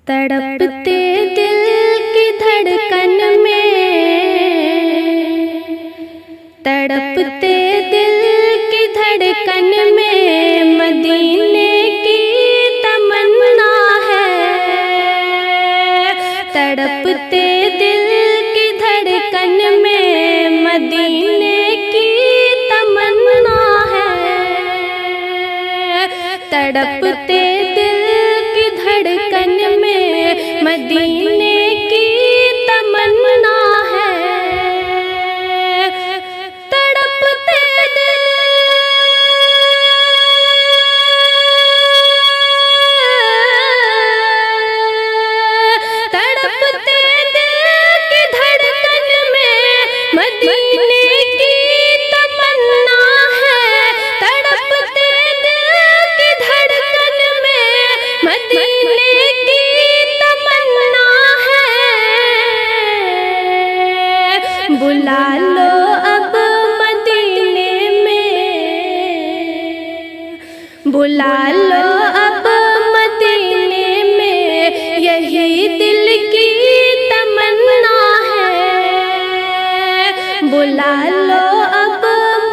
तड़पते दिल की धड़कन में, तड़पते दिल की धड़कन में मदीने की तमन्ना है। तड़पते दिल की धड़कन में मदीने की तमन्ना है। तड़पते दिल की धड़कन में मदीने की तमन्ना है। तड़पते दिल, तड़पते दिल की धड़कन में मदीने की तमन्ना है। तड़पते दिल की धड़कन में मदीने की तमन्ना है। बुला लो अब मदीने में, बुला लो अब मदीने में, यही दिल की तमन्ना है। बुला लो अब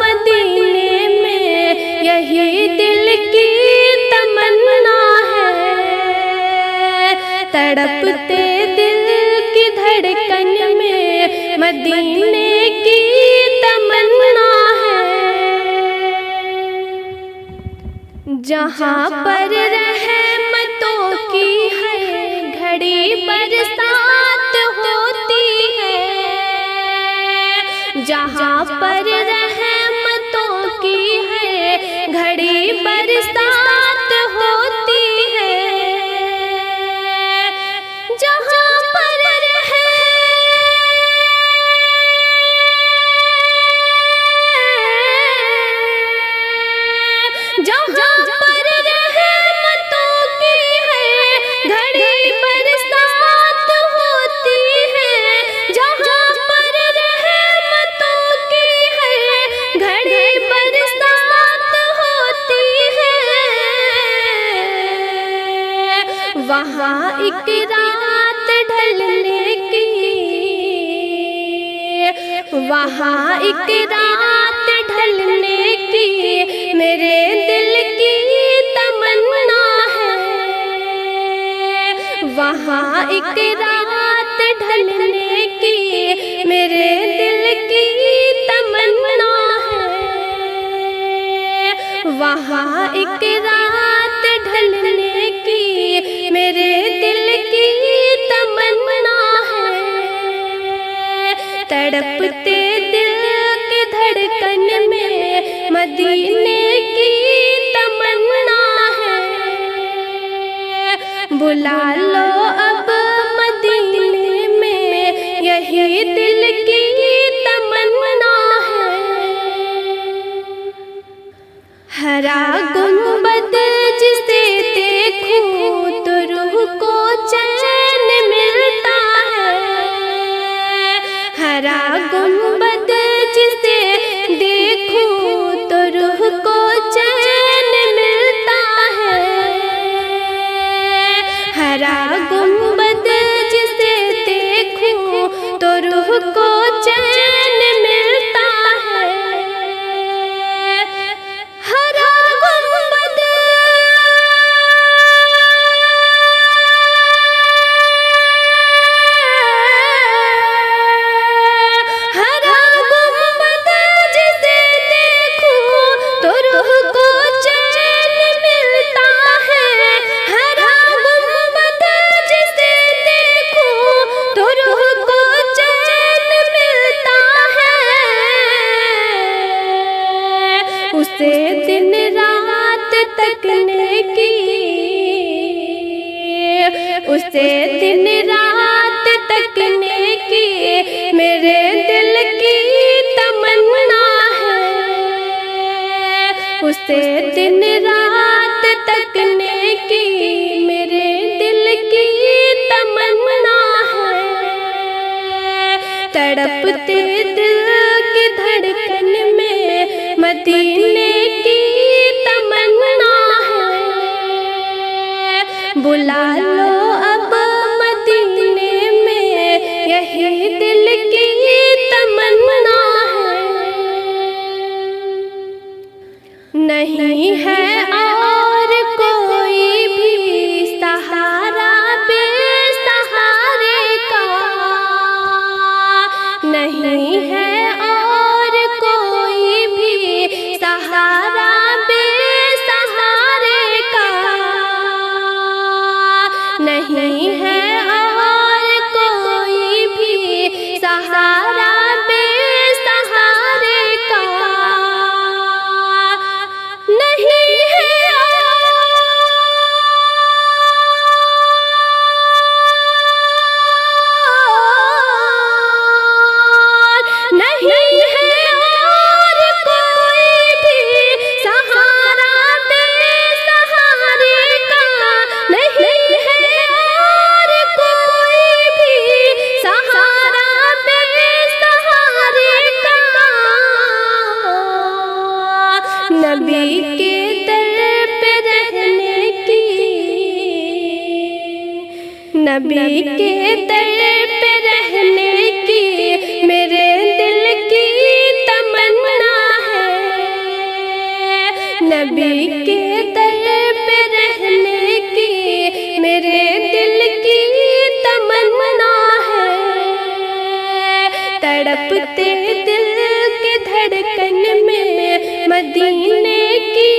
मदीने में, यही दिल की तमन्ना है। तड़पते दिल की धड़कन में मदीने की तमन्ना है। जहाँ पर रहमतों की है घड़ी बरसात होती है। जहाँ पर रहमतों की है घड़ी बरसात होती है। जहाँ पर वहाँ एक रात ढलने की, वहाँ एक रात ढलने की मेरे दिल की तमन्ना है। वहाँ एक रात ढलने की मेरे दिल की तमन्ना है। वहाँ एक रात ढलने की मेरे दिल की तमन्ना है। तड़पते दिल की धड़कन में मदीने की तमन्ना है। बुला लो अब मदीने में, यही दिल की तमन्ना है। हरा गुंबद जिसे देखूं तो रूह को चैन मिलता है। हरा गुंबद जिसे देखूं तो रूह को चैन मिलता है। हरा गुंबद जिसे देखूं तो रूह को चैन मिलता है। हरा गुंबद, हरा गुंबद जिसे देखूं तो रूह को चैन मिलता है। हरा गुंबद जिसे देखूं तो रूह को चैन मिलता है। उसे दिन रात तकने की, उसे दिन रात तकने की मेरे दिल की तमन्ना है। उसे दिन रात तकने की मेरे दिल की तमन्ना है। तड़पते दिल की धड़कन में मदीने की तमन्ना है। बुला लो अब नहीं है और कोई भी सहारा बेसहारे का, नहीं है नबी के दर पे रहने की, नबी के दर पे रहने की मेरे दिल की तमन्ना है। नबी के दर पे रहने की मेरे दिल की तमन्ना है। तड़पते दिल के धड़कन में मदीने की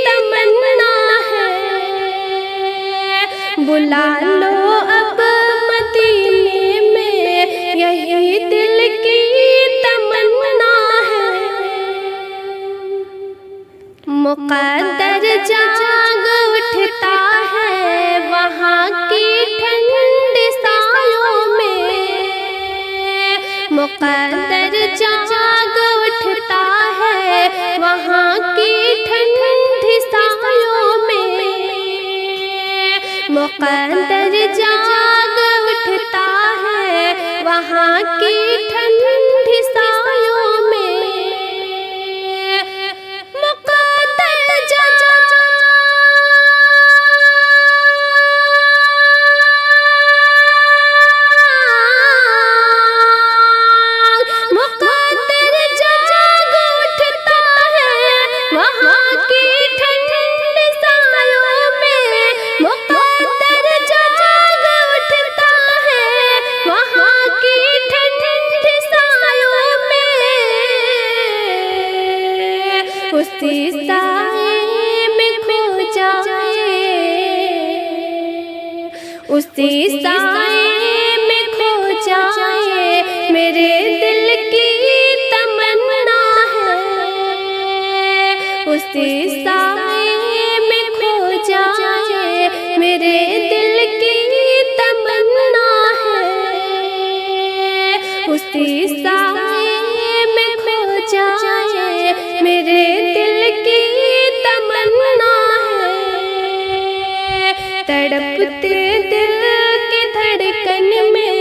तमन्ना है। बुला लो अब मदीने में, यही दिल की तमन्ना है। मुक़द्दर जाग उठता है वहाँ की ठंडी सायों में। मुक़द्दर जाग उठता है वहाँ की ठंडी सायों में। मुक़द्दर जाग उठता है वहाँ की ठंडी सायों में। मुक़द्दर जाग उठता है वहाँ की ठंडी सायों में। मुक़द्दर जाग उठता है वहाँ की ठंडी सायों में। उसी साए में खो जाए, उसी साए में खो जाए मेरे दिल की तमन्ना है। उसी साए में खो जाए मेरे दिल की तमन्ना है। उसी साए में खो जाए मेरे दिल की तमन्ना है। तड़पते दिल की धड़कन में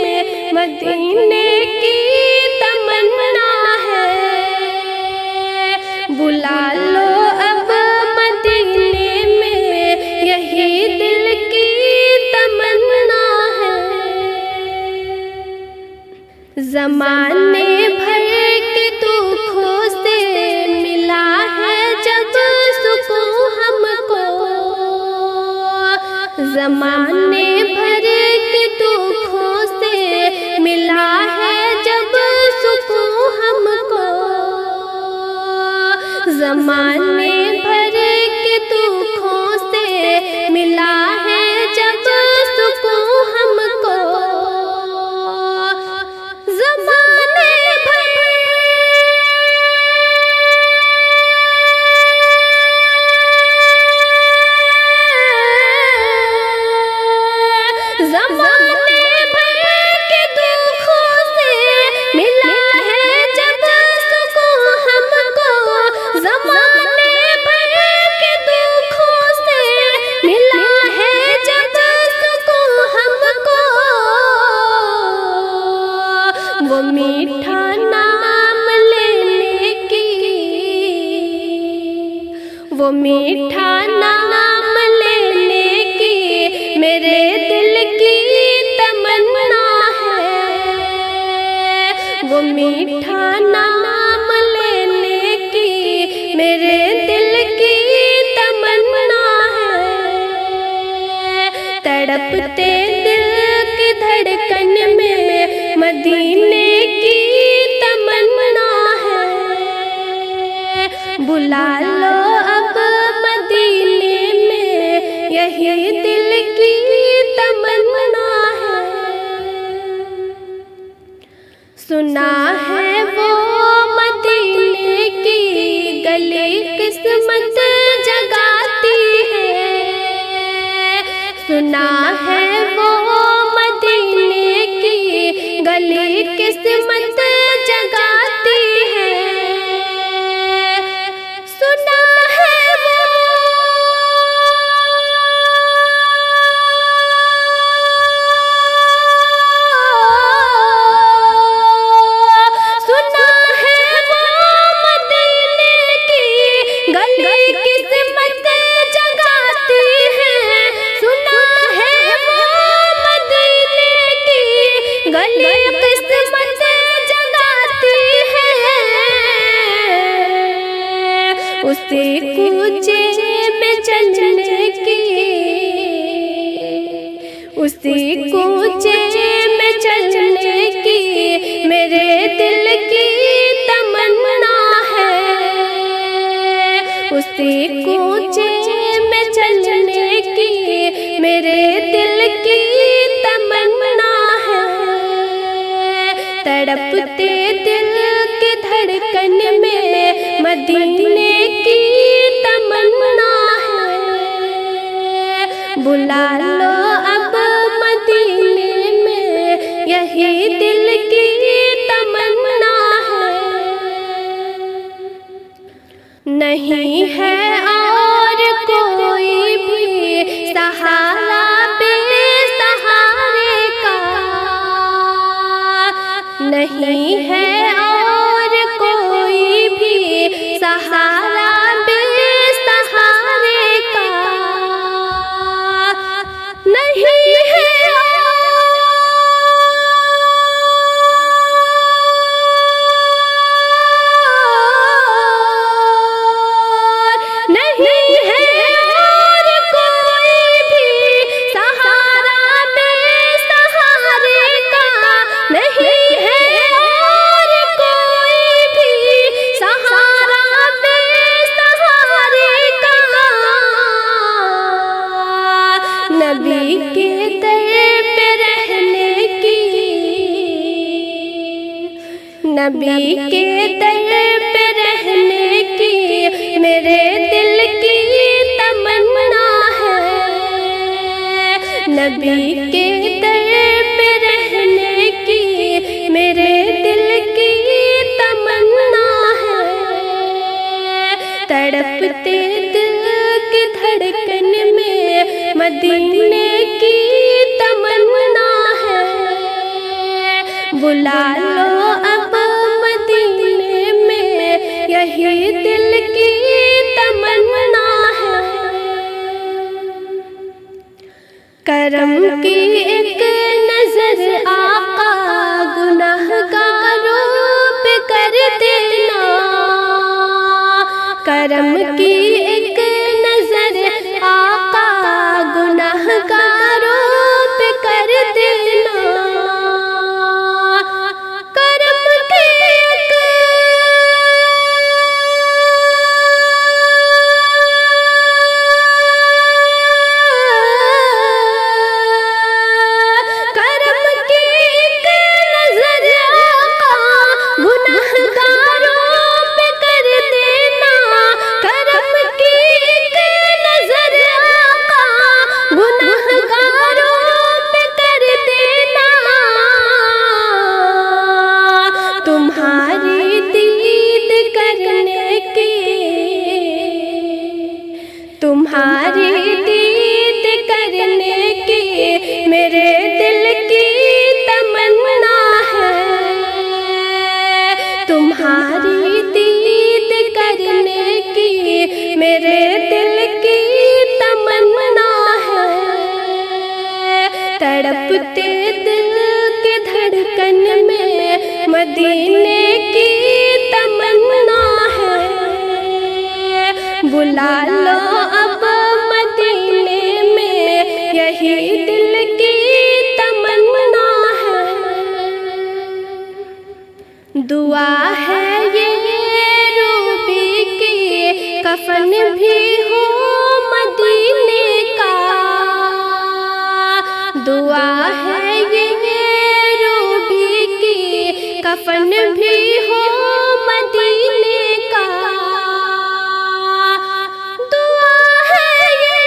मदीने की तमन्ना है। बुला लो अब मदीने में, यही दिल की तमन्ना है। ज़माने भर के दुखों से मिला है जब सुकून हमको। ज़माने भर के दुखों से मिला है जब सुकून हमको। ज़माने भर के दुखों से मिला है जब सुकून हमको। ज़माने भर के दुखों से मिला है जब सुकून हमको। ज़माने भर के दुखों से मिला है जब सुकून हमको। वो मीठा नाम लेने की, वो मीठा नाम लेने की मेरे दिल की तमन्ना है। वो मीठा नाम लेने की मेरे दिल की तमन्ना है। तड़पते दिल की धड़कन में मदीने की तमन्ना है। बुला लो अब मदीने में, यही दिल की तमन्ना सुना है वो मदीने की गली किस्मत जगाती है। सुना है सुना है वो मदीने की गली किस्मत जगाती है। सुना है वो मदीने की गली किस्मत जगाती है। उसी कूचे में चलने की, उसी कूचे में चलने की मेरे दिल की तमन्ना है। उसी कूचे में चलने की मेरे दिल की तमन्ना है। तड़पते दिल की धड़कन में मदीने की तमन्ना है। बुला लो अब मदीने में यही दिल की तमन्ना है। नहीं है और कोई भी सहारा बेसहारे का, नहीं है और कोई भी सहारा बेसहारे का। नहीं है नहीं है और कोई भी सहारा बेसहारे का। नहीं है और कोई भी सहारा बेसहारे का। नबी के दर पे रहने की, नबी के दर पे रहने की मेरे दिल की तमन्ना है। नबी के दर पे रहने की मेरे दिल की तमन्ना है। तड़पते दिल की धड़कन में मदीने की तमन्ना है। बुला लो अब मदीने में यही दिल की तमन्ना है। करम की एक नजर आका गुनाहगारों पे कर देना। करम की एक नजर आका गुनाहगारों पे कर देना। करम की एक करम की एक नजर आका गुनाहगारों पे कर देना। करम की एक नजर आका गुनाहगारों पे कर देना। तुम्हारी दीद करने की, तुम्हारी दीद करने की मेरे दिल की तमन्ना है। तुम्हारी दीद करने की मेरे दिल की तमन्ना है। तड़पते दिल की धड़कन में मदीने की तमन्ना है। बुला लो अब मदीने में यही दिल की तमन्ना है। दुआ है ये रूबी की कफन भी हो मदीने का। दुआ है ये रूबी की कफन भी हो मदीने का। दुआ है ये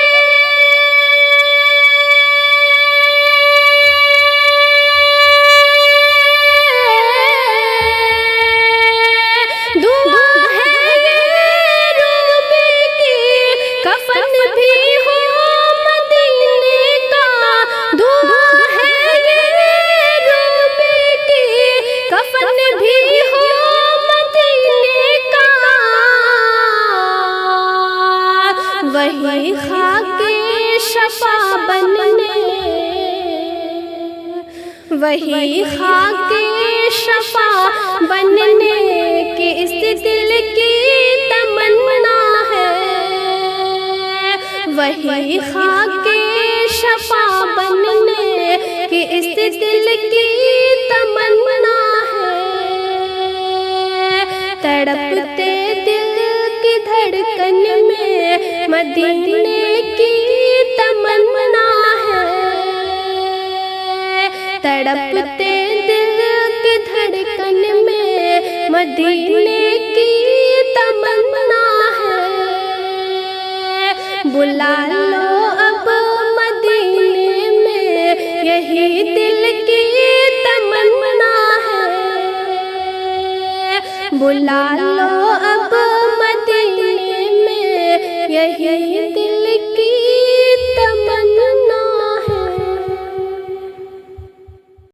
वही खाके शफा बनने की इस दिल की तमन्ना है। वही खाके शफा बनने की इस दिल की तमन्ना है। तड़पते दिल की धड़कन में मदीने की तमन्ना है। तड़पते दिल की धड़कन में मदीने की तमन्ना है। बुला लो अब मदीने में यही दिल की तमन्ना है। बुला लो अब